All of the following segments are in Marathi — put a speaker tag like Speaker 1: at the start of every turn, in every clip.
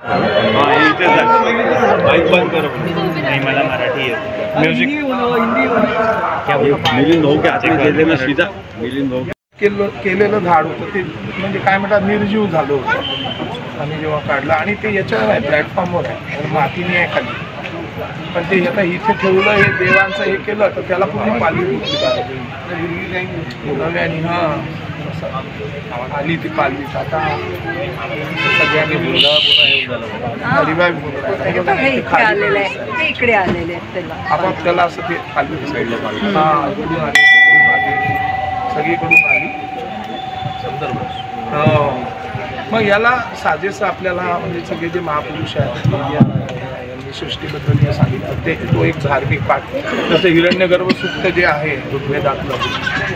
Speaker 1: माइक बंद करो। नहीं मला मराठी है म्यूजिक क्या मिलिंद भाऊ के हाती दे सीधा मिलिंद भाऊ
Speaker 2: केलेलं झाड होतं ते म्हणजे काय म्हणतात निर्जीव झालं होतं आम्ही जेव्हा काढलं आणि ते याच्यावर आहे प्लॅटफॉर्मवर आहे मातीने आहे खाली पण ते आता इथे ठेवलं हे देवांचं हे केलं तर त्याला पूर्ण पालवी नव्याने आली ती पालवी आता सगळ्यांनी
Speaker 3: इकडे आलेले
Speaker 2: आपाप त्याला असं ते पालवी सगळीकडून आली मग याला साजेसं आपल्याला म्हणजे सगळे जे महापुरुष आहेत सृष्टीबद्दल जे सांगितलं ते तो एक धार्मिक पाठ जसं हिरण्यगर्भ सूक्त जे आहे ऋग्वेदातलं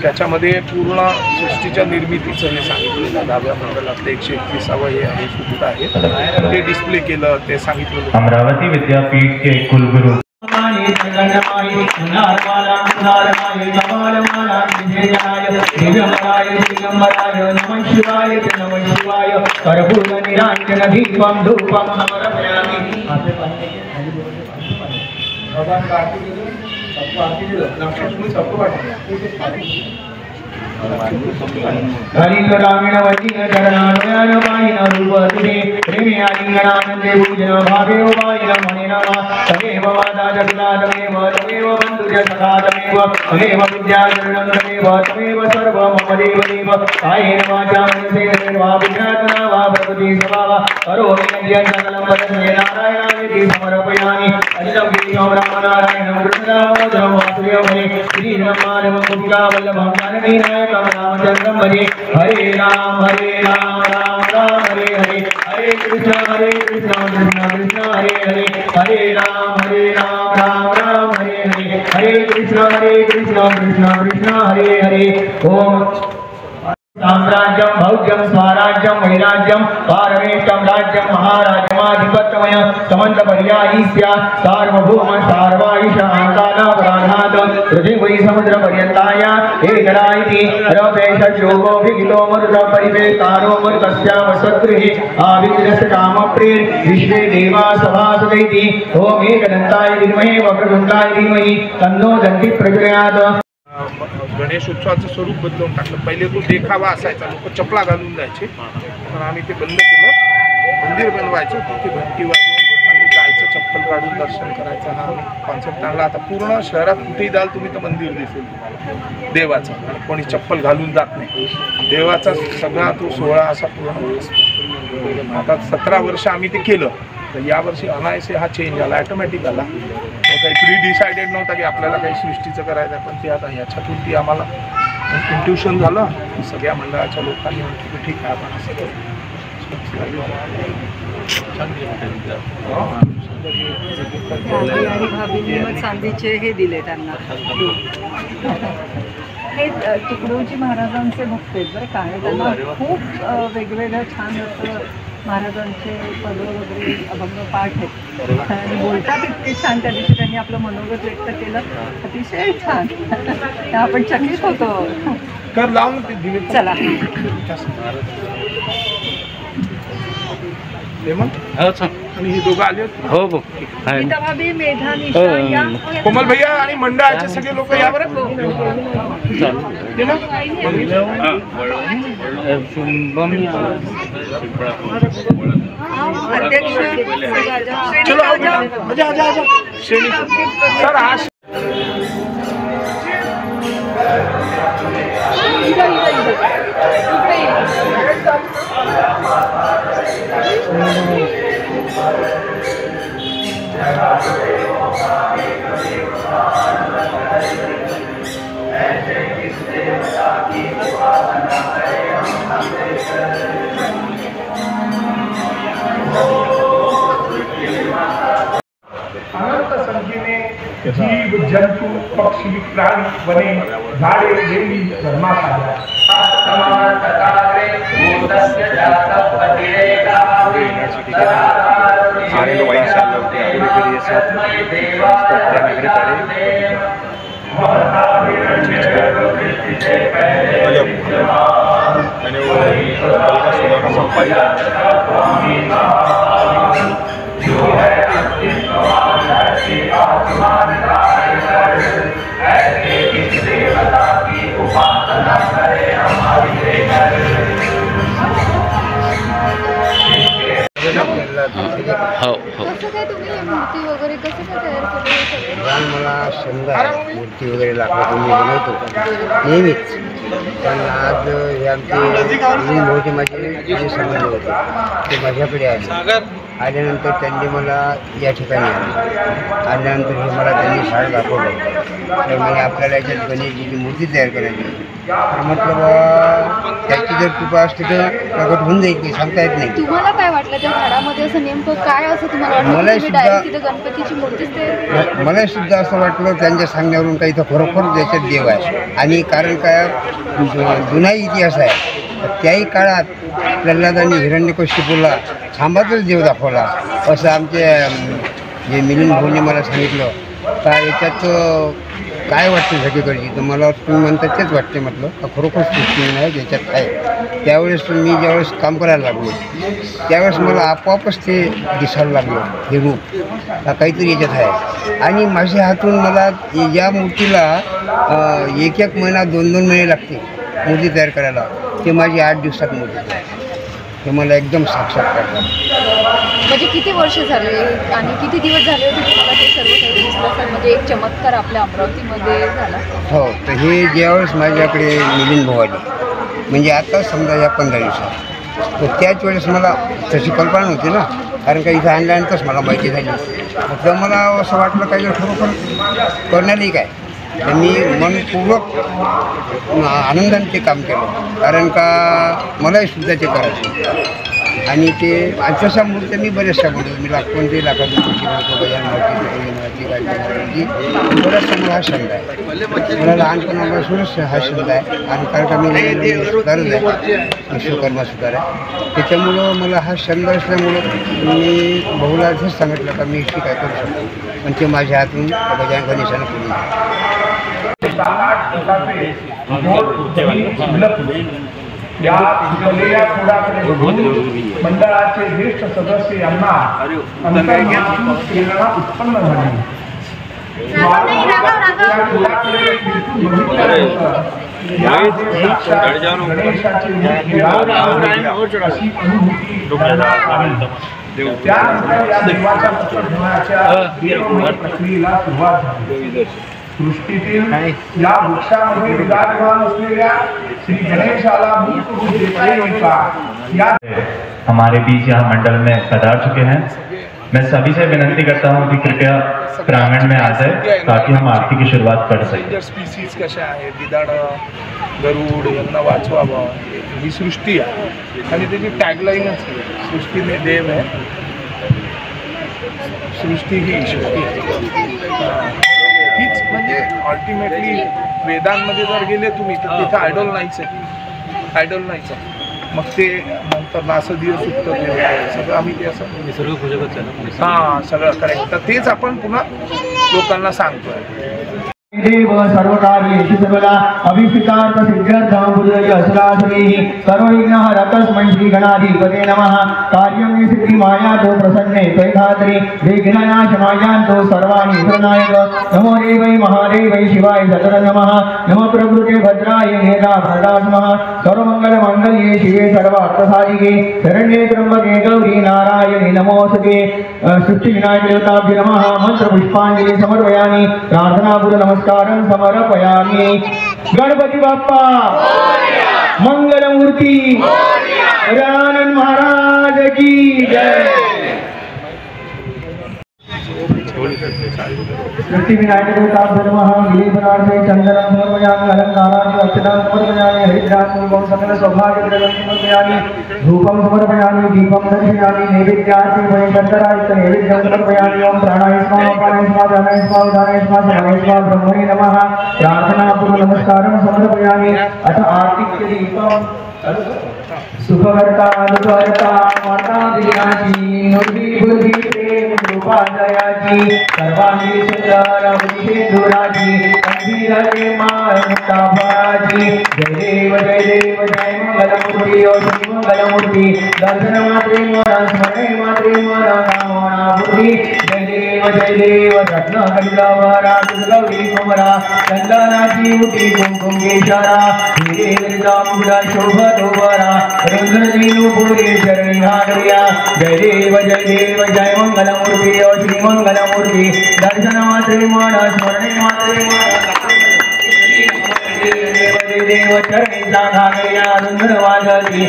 Speaker 2: त्याच्यामध्ये पूर्ण सृष्टीच्या निर्मितीचं हे सांगितलेलं 10व्या मंडलातलं 131वे हे आहे सूक्त आहे ते डिस्प्ले केलं ते सांगितलं
Speaker 4: अमरावती विद्यापीठ के कुलगुरु हरित ग्रामीण वचीन चरणानुयान पायिन रूप तुझे प्रेमे आलिंगनानंदे पूजन भावे उपायन मने नमः तमेव माता जगता तमेव तमेव बंधुज सखा तमेव तमेव विद्याचरणं तमेव तमेव सर्व मम देव देव कायेन वाचा मनसेन वा बुद्ध्यात्मना वा प्रकृति स्वभाव करोमि यज्ञं सकलं वदन्ये नारायणाय समर्पयामि अनिलं वीर्यं रामनारायणं कृष्णदामोदरं वासुदेवने श्रीब्रह्माण्डं गोपिका वल्लभं जानकीनायकं रामचन्द्रं भजे हरे राम राम राम हरे हरे हरे कृष्ण कृष्ण कृष्ण हरे हरे हरे राम राम राम हरे हरे हरे कृष्ण कृष्ण कृष्ण हरे हरे ओम साम्राज्यं भौज्यं स्वराज्यं वैराज्यं पारमेष्टं राज्यं महाराजमाधिपत्यमय समन्तपर्यायी स्यात् सार्वभौम सार्वायुष आकालापराधात् पृथिवी समुद्रपर्यन्ताया एकरा इति रपेशोगोभिगिलो मरुतपरिवेतारो मरुतस्यावसद्गृहे आविद्यस्य कामप्रेर विश्वे देवा सभासदैति ओम एकदन्ताय विद्महे वक्रतुण्डाय धीमहि तन्नो दन्ति प्रचोदयात्
Speaker 2: गणेश उत्सवाचं स्वरूप बदलून टाकलं पहिले तो देखावा असायचा लोक चपला घालून जायचे पण आम्ही ते बंद केलं मंदिर बनवायचं तिथे घंटी वाजवून लोकांनी जायचं चप्पल काढून दर्शन करायचं हा कॉन्सेप्ट आणला आता पूर्ण शहरात कुठेही जाल तुम्ही तर मंदिर दिसेल तुम्हाला देवाचं आणि कोणी चप्पल घालून जात नाही देवाचा सगळा तो सोहळा असा पूर्ण आता 17 वर्ष आम्ही ते केलं तर यावर्षी अनायसे हा चेंज आला ॲटोमॅटिक आला काही प्री डिसायडेड नव्हता की आपल्याला काही सृष्टीचं करायचं आहे पण ते आता याच्यातून ती आम्हाला इंट्युशन झालं सगळ्या मंडळाच्या लोकांनी म्हटलं की ठीक आहे आपण असं
Speaker 3: आणि चांदीचे हे दिले त्यांना हे तुकडोजी महाराजांचे भक्त आहेत बरं का त्यांना खूप वेगवेगळं छान असं महाराजांचे पद वगैरे अभंग पाठ आहेत आणि बोलतात इतके छान त्या दिवशी त्यांनी आपलं मनोगत व्यक्त केलं अतिशय छान आपण चकित होतो
Speaker 2: कर लावून ते दिवे
Speaker 3: चला
Speaker 2: आणि ही दोघं आले
Speaker 1: हो हो
Speaker 3: भाभी मेधा निशा
Speaker 2: कोमल भैया आणि मंडळाचे सगळे लोक यावर चलो आजा श्रेणी सर आज अनंत संख्येने जीव जंतू पक्षी प्राणी वने झाडे देवी धर्मासाध्या सारे लोग इंशाअल्लाह उनके आगे के लिए साथ नगरी मैंने वो कल का सुना का सब पाई
Speaker 1: हो हो
Speaker 5: कसं काय तुम्ही ही मूर्ती वगैरे कसं काय तयार केली हे सगळं?
Speaker 6: मला छंद आहे मूर्ती वगैरे लाकडातून मी बनवतो नेहमीच. पण आज हे आमचे मोठे माझे जे संबंध होते ते माझ्याकडे आले. आल्यानंतर त्यांनी मला या ठिकाणी आल्यानंतर हे मला त्यांनी शाळा दाखवलं. तर मला आपल्याला याच्यात गणेशजीची मूर्ती तयार करायची. तर म्हटलं बा त्याची जर कृपा असते तर प्रगट होऊन जाईल की सांगता येत नाही.
Speaker 5: तुम्हाला काय वाटलं त्या झाडामध्ये असं नेमकं काय असं तुम्हाला वाटलं
Speaker 6: मला
Speaker 5: की तुम्ही
Speaker 6: सुद्धा-
Speaker 5: डायरेक्ट तिथे गणपतीची मूर्तीच तयार केली?
Speaker 6: मला सुद्धा असं वाटलं त्यांच्या सांगण्यावरून काही तर खरोखर त्याच्यात देव आहे. आणि कारण काय जुनाही इतिहास आहे. त्याही काळात प्रल्हादांनी हिरण्यकशिपूला खांबातच देव दाखवला असं आमचे जे मिलिंद भाऊने मला सांगितलं. का याच्यात काय वाटतं सगळीकडची तर मला तुम्ही म्हणतात तेच वाटते. म्हटलं का खरोखर सृष्टी आहे ज्याच्यात आहे. त्यावेळेस मी ज्यावेळेस काम करायला लागलो त्यावेळेस मला आपोआपच ते दिसायला लागलं हे रूप का काहीतरी याच्यात आहे. आणि माझ्या हातून मला या मूर्तीला एक एक महिना 2-2 महिने लागते मूर्ती तयार करायला. ते माझी 8 दिवसात मूर्ती तयार. हे मला एकदम साक्षात करतात.
Speaker 5: म्हणजे किती वर्ष झाले आणि किती दिवस झाले होते तुम्हाला ते सर्व काही दिसलं सर? म्हणजे एक चमत्कार आपल्या अमरावतीमध्ये झाला.
Speaker 6: हो तर हे ज्यावेळेस माझ्याकडे मिलिंद भाऊ आले म्हणजे आता समजा या 15 दिवसात तर त्याच वेळेस मला तशी कल्पना नव्हती ना. कारण का इथं आणल्यानंतरच मला माहिती झाली. तर मला असं वाटलं काही खरोखर करण्यालाही काय. तर मी मनपूर्वक आनंदाने ते काम केलं. कारण का मलाही सुद्धा ते करायचं. आणि ते तशा मूर्त्या मी बऱ्याचशा बनवतो. मी कोणत्याही लाखाची मूर्ती बनवतो. गजानन मूर्ती बऱ्याचशा मला हा छंद आहे. मला लहानपणापासूनच हा छंद आहे. आणि कारण का मी सुधारच आहे विश्वकर्मा सुधार आहे. त्याच्यामुळं मला हा छंद असल्यामुळं मी भाऊला असंच सांगितलं का मी काय करू शकतो. पण ते माझ्या हातून गजानन गणेशानं करून
Speaker 2: या शिकलेल्या पुढाकडे मंडळाचे ज्येष्ठ सदस्य यांना अंतर्मनातून प्रेरणा उत्पन्न झाली. गणेशाची त्यानंतर या देवाच्या प्रकट प्रक्रियेला सुरुवात झाली. सृष्टीतील या वृक्षामध्ये विराजमान असलेल्या श्री गणेशाला मूर्त रूप देता येईल का या
Speaker 7: हमारे बीच यहाँ मंडल में पधार चुके हैं. मैं सभी से विनंती करता हूँ कि कृपया प्रांगण में आ जाए ताकि हम आरती की शुरुआत कर सकें.
Speaker 2: स्पीसीज कशा आहेत गिधाड गरुड यांना वाचवावं ही सृष्टी आहे. आणि त्याची टॅगलाईनच सृष्टी में देव है सृष्टी ही सृष्टी हीच. म्हणजे अल्टिमेटली वेदांमध्ये जर गेले तुम्ही तर तिथं आयडॉल नाहीच आहे. आयडॉल नाहीच आहे. मग ते नंतर नासदीय सुप्त सगळं आम्ही ते असं हां सगळं करेक्ट. तर तेच आपण पुन्हा लोकांना सांगतोय.
Speaker 4: देव सर्वकार्येषु सर्वदा अभिष्टार्थ सिद्ध्यर्थं बुद्धय असुरासुरैः सर्वविघ्नहरतस्मै श्रीगणाधिपते नमः. कार्यं सिद्धि मायातो प्रसन्ने त्वयिधात्री विघ्ननाशमायान्तो सर्वाणि शरणायक. नमो देवै महादेवै शिवाय सतर नमः. नमो प्रभृते भद्राय वेदा भरदास्मः. सर्वमङ्गलमाङ्गल्ये शिवे सर्वार्थसाधिके शरण्ये त्र्यम्बके गौरी नारायणे नमोऽस्तुते. सृष्टिविनायक देवताभ्यो नमः. मंत्रपुष्पाञ्जलि समर्पयामि. प्रार्थनापूर्वक नमस्कारं समर्पयामि. गणपती बाप्पा मंगलमूर्ती गजानन महाराज की जय. सृष्टिविनायक देवताभ्यो नमः. विलेपनार्थे चन्दनं समर्पयामि. अलङ्कारार्थं अक्षतां समर्पयामि. हरिद्रापूर्वं सकल सौभाग्यद्रव्यं समर्पयामि. धूपं समर्पयामि. दीपं दर्शयामि. नैवेद्यार्थं वैशङ्कराय नैवेद्यं समर्पयामि. ओम प्राणाय स्वाहा अपानाय स्वाहा दानाय स्वाहा उदानाय स्वाहा समानाय स्वाहा ब्रह्मणे नमः. प्रार्थनापूर्वक नमस्कारं समर्पयामि. अथ आर्तिक्य दीपं सुखकर्ता दुःखहर्ता माता दिनाची नुडी बुद्धी प्रेम कृपा दयाची सर्वांगी सुंदर विशेषुराची अंधीरते माय मुक्ता फळाची. जय देव जय मंगलमूर्ती ओ श्री मंगलमूर्ती. दर्शन मात्रे मन स्मरणे मात्रे मन नामना बुद्धी. जय देव जय देव रत्न कलिकावरा गौरी कुमरा चंदनाची उटी कुंकुम केशरा हिरे गरिता मुगडा शोभतोवरा रुद्रजीनु पुरे चरणी हाडया जय देव जय मंगलमूर्ती श्री मंगलमूर्ती दर्शन मात्रे मन स्मरणे मात्रे देव चरणी जागाया रुंधर वाजती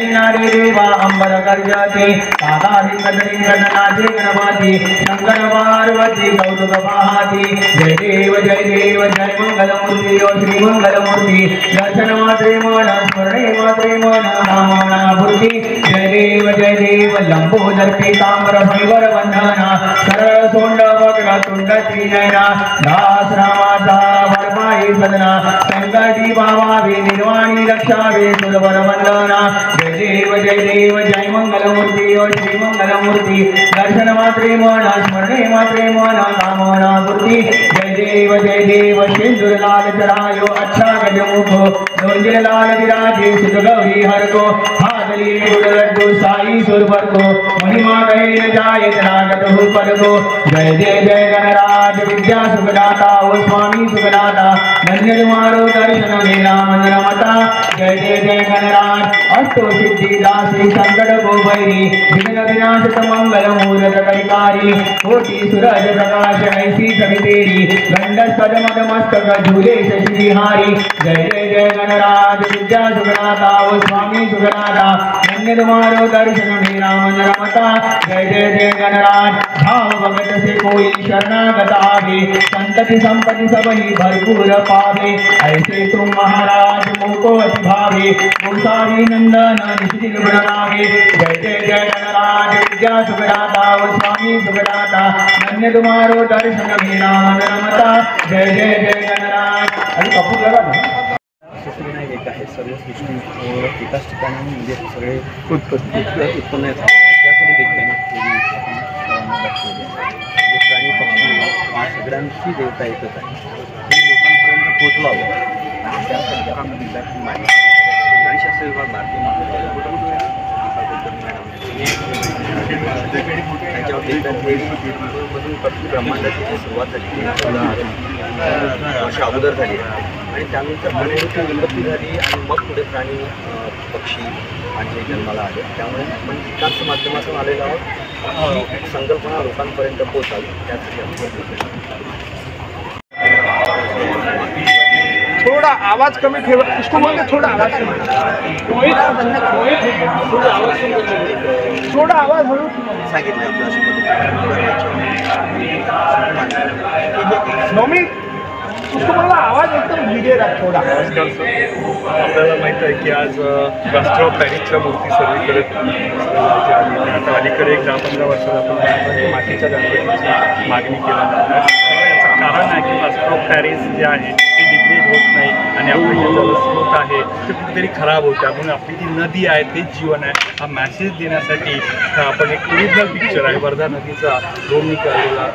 Speaker 4: नारे देवा अंबर गर्जती साधारी कदरी गणनाचे गणपती शंकर पार्वती कौतुक पाहती जय देव जय मंगलमूर्ती श्री मंगलमूर्ती दर्शन मात्रे मन स्मरणे मात्रे मन नामना भूती जय देव लंबोदर पीतांबर फणीवर वंदना सरळ सोंड वक्र तुंड त्रिनयना दास रामाचा वरमाई सदना संकटी भावावे निर्वाणी रक्षावे सुरवर वंदना जय देव जय मंगलमूर्ती श्री मंगलमूर्ती दर्शन मात्रे मन स्मरणे मात्रे मन कामना पूर्ती जय देव सिंदूर लाल चरायो अच्छा गजमुखो दोंजिल लाल विराजे सुत गौरी हरको हादली लड्डू साई सुरवर को महिमा कहे जाए नागत हो पर को जय गणराज विद्या सुखदाता ओ स्वामी सुखदाता धन्य तुम्हारो दर्शन मेरा मन रमता जय गणराज अष्टो सिद्धि दासी संकट को भैरी विघ्न विनाशक मंगल मूर्त करिकारी कोटि सूरज प्रकाश ऐसी सभी तेरी गंडस पद मद मस्तक झूले शशिहारी जय गणराज विद्या सुखदाता ओ स्वामी सुखदाता धन्य तुम्हारो दर्शन मेरा मन रमता जय गणराज भाव भगत से कोई शरणागत आवे संतति संपत्ति सब ही भरपूर पावे ऐसे तुम महाराज मुको अति भावे गोसावी नंदन निश्चित बनावे जय गणराज विद्या सुखदाता ओ स्वामी सुखदाता धन्य तुम्हारो दर्शन मेरा मन रमता जय गणराज। अरे कपूर लगा ना
Speaker 1: सिद्धिविनायक एक आहे सर्व सृष्टी एकाच ठिकाणी म्हणजे सगळे उत्पन्न त्यासाठी देखील म्हणजे प्राणी पक्षी सगळ्यांची देवता एकच आहे ती लोकांपर्यंत पोचवावं आणि त्यासाठी आपण विद्यार्थी माहिती गणेशशास्त्र विभाग भारतीय महाविद्यालय त्याच्यावर देखील ब्रह्मांडाची सुरुवात झाली वर्ष अगोदर झाली आणि त्यानंतर मनोरुपी उत्पत्ती झाली आणि मग पुढे प्राणी पक्षी आणि जन्माला आले त्यामुळे आपण एकाच माध्यमातून आलेलो आहोत ही संकल्पना लोकांपर्यंत पोहोचावी त्यासाठी
Speaker 2: थोड़ा आवाज कमी ठेवा इसको बोलते थोड़ा आवाज थोड़ा आवाज हळू
Speaker 1: सांगितलं
Speaker 2: नवमी उसको बोला आवाज एकदम धीरे रहा थोड़ा।
Speaker 8: नमस्कार सर, आपल्याला माहीत आहे की आज प्लास्टर ऑफ पॅरिसच्या मूर्ती सर्वीकडे आता अलीकडे एक 10-15 वर्षात मातीच्या गणपतीची मागणी केली जाते। याचं कारण आहे की प्लास्टर ऑफ पॅरिस जे आहे ते डिग्रेड होत नाही आणि आपले जे जलस्रोत आहे ते कुठेतरी खराब होते म्हणून आपली जी नदी आहे तेच जीवन आहे हा मॅसेज देण्यासाठी आपण एक ओरिजिनल पिक्चर आहे वर्धा नदीचा ड्रोननी काढलेला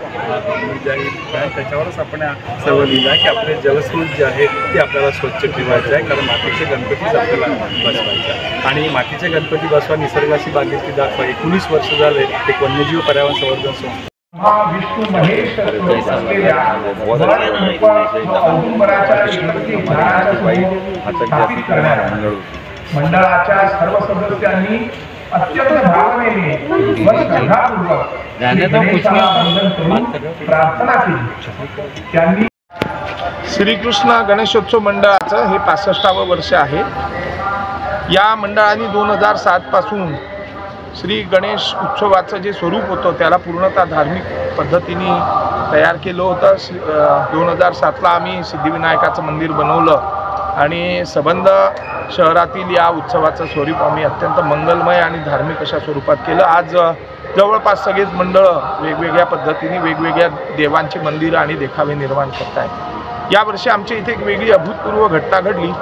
Speaker 8: त्याच्यावरच आपण सर्व लिहिलं आहे की आपले जलस्रोत जे आहेत ते आपल्याला स्वच्छ ठेवायचे आहे कारण मातीचे गणपतीच आपल्याला बसवायचे आहे आणि मातीचे गणपती बसवा निसर्गाशी बांधिलकी दाखवा 19 वर्ष झाले एक वन्यजीव पर्यावरण संवर्धन संस्था
Speaker 2: विष्णू महेश असलेल्या मंडळाच्या सर्व सदस्यांनी अत्यंत भावनेने व श्रद्धापूर्वक प्रार्थना केली। त्यांनी श्रीकृष्ण गणेशोत्सव मंडळाचं हे 65वं वर्ष आहे। या मंडळाने 2007 पासून श्री गणेश उत्सवाचं जे स्वरूप होतं त्याला पूर्णतः धार्मिक पद्धतीने तयार केलं होतं। 2007ला आम्ही सिद्धिविनायकाचं मंदिर बनवलं आणि संबंध शहरातील या उत्सवाचं स्वरूप आम्ही अत्यंत मंगलमय आणि धार्मिक अशा स्वरूपात केलं। आज जवळपास सगळेच मंडळं वेगवेगळ्या पद्धतीने वेगवेगळ्या देवांची मंदिरं आणि देखावे निर्माण करत आहेत। यावर्षी आमच्या इथे एक वेगळी अभूतपूर्व घटना घडली।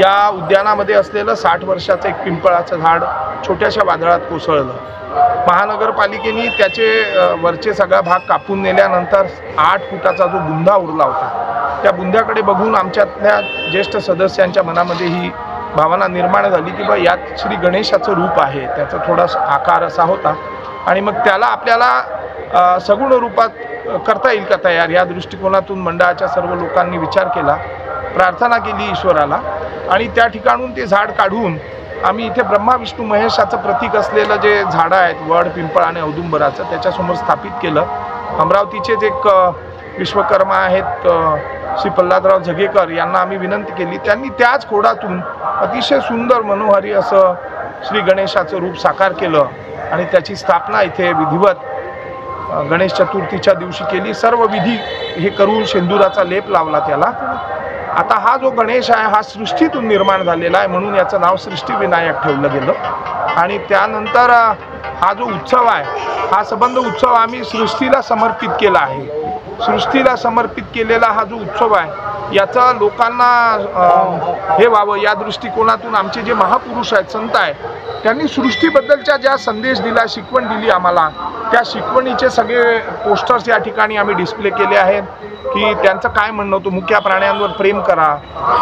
Speaker 2: या उद्यानामध्ये असलेलं 60 वर्षाचं एक पिंपळाचं झाड छोट्याशा वादळात कोसळलं। महानगरपालिकेने त्याचे वरचे सगळा भाग कापून नेल्यानंतर 8 फुटाचा जो बुंदा उरला होता त्या बुंद्याकडे बघून आमच्यातल्या ज्येष्ठ सदस्यांच्या मनामध्ये ही भावना निर्माण झाली की बा यात श्री गणेशाचं रूप आहे। त्याचा थोडा आकार असा होता आणि मग त्याला आपल्याला सगुण रूपात करता येईल का तयार, या दृष्टिकोनातून मंडळाच्या सर्व लोकांनी विचार केला, प्रार्थना केली ईश्वराला आणि त्या ठिकाणून ते झाड काढून आम्ही इथे ब्रह्मा विष्णू महेशाचं प्रतीक असलेलं जे झाडं आहेत वड, पिंपळ आणि औदुंबराचं त्याच्यासमोर स्थापित केलं. अमरावतीचेच एक विश्वकर्मा आहेत श्री प्रल्हादराव झगेकर यांना आम्ही विनंती केली. त्यांनी त्याच खोडातून अतिशय सुंदर मनोहारी असं श्री गणेशाचं रूप साकार केलं आणि त्याची स्थापना इथे विधिवत गणेश चतुर्थीच्या दिवशी केली. सर्व विधी हे करून शेंदुराचा लेप लावला त्याला. आता हा जो गणेश आहे हा सृष्टीतून निर्माण झालेला आहे म्हणून याचं नाव सृष्टीविनायक ठेवलं गेलं. आणि त्यानंतर हा जो उत्सव आहे हा संबंध उत्सव आम्ही सृष्टीला समर्पित केला आहे. सृष्टीला समर्पित केलेला हा जो उत्सव आहे याचा लोकांना हे व्हावं या दृष्टिकोनातून आमचे जे महापुरुष आहेत, संत आहेत, त्यांनी सृष्टीबद्दलच्या ज्या संदेश दिला, शिकवण दिली आम्हाला, त्या शिकवणीचे सगळे पोस्टर्स या ठिकाणी आम्ही डिस्प्ले केले आहेत की त्यांचं काय म्हणणं होतं. मुक्या प्राण्यांवर प्रेम करा,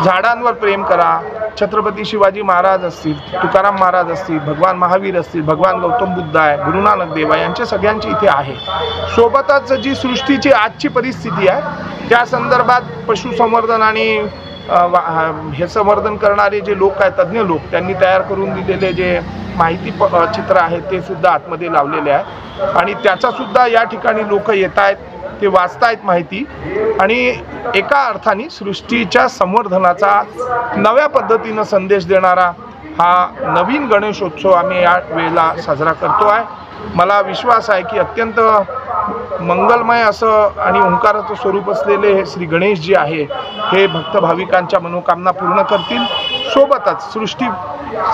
Speaker 2: झाडांवर प्रेम करा. छत्रपती शिवाजी महाराज असतील, तुकाराम महाराज असतील, भगवान महावीर असतील, भगवान गौतम बुद्ध आहे, गुरुनानक देव आहे, यांचे सगळ्यांची इथे आहे. सोबतच जी सृष्टीची आजची परिस्थिती आहे त्या संदर्भात पशुसंवर्धन आणि हे संवर्धन करणारे जे लोक आहेत, तज्ज्ञ लोक, त्यांनी तयार करून दिलेले जे माहिती चित्र आहेत ते सुद्धा आतमध्ये लावलेले आहे आणि त्याचासुद्धा या ठिकाणी लोक येत आहेत, ते वाचतायत माहिती. आणि एका अर्थाने सृष्टीच्या संवर्धनाचा नव्या पद्धतीनं संदेश देणारा हा नवीन गणेशोत्सव आम्ही या वेळेला साजरा करतो आहे. मला विश्वास आहे की अत्यंत मंगलमय असं आणि ओंकाराचं स्वरूप असलेले हे श्री गणेश जे आहे हे भक्त भाविकांच्या मनोकामना पूर्ण करतील. सोबतच सृष्टी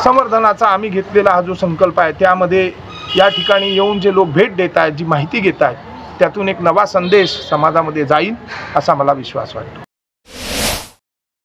Speaker 2: संवर्धनाचा आम्ही घेतलेला हा जो संकल्प आहे त्यामध्ये या ठिकाणी येऊन जे लोक भेट देत आहेत, जी माहिती घेत आहेत, त्यातून एक नवा संदेश समाजामध्ये जाईल असा मला विश्वास वाटतो.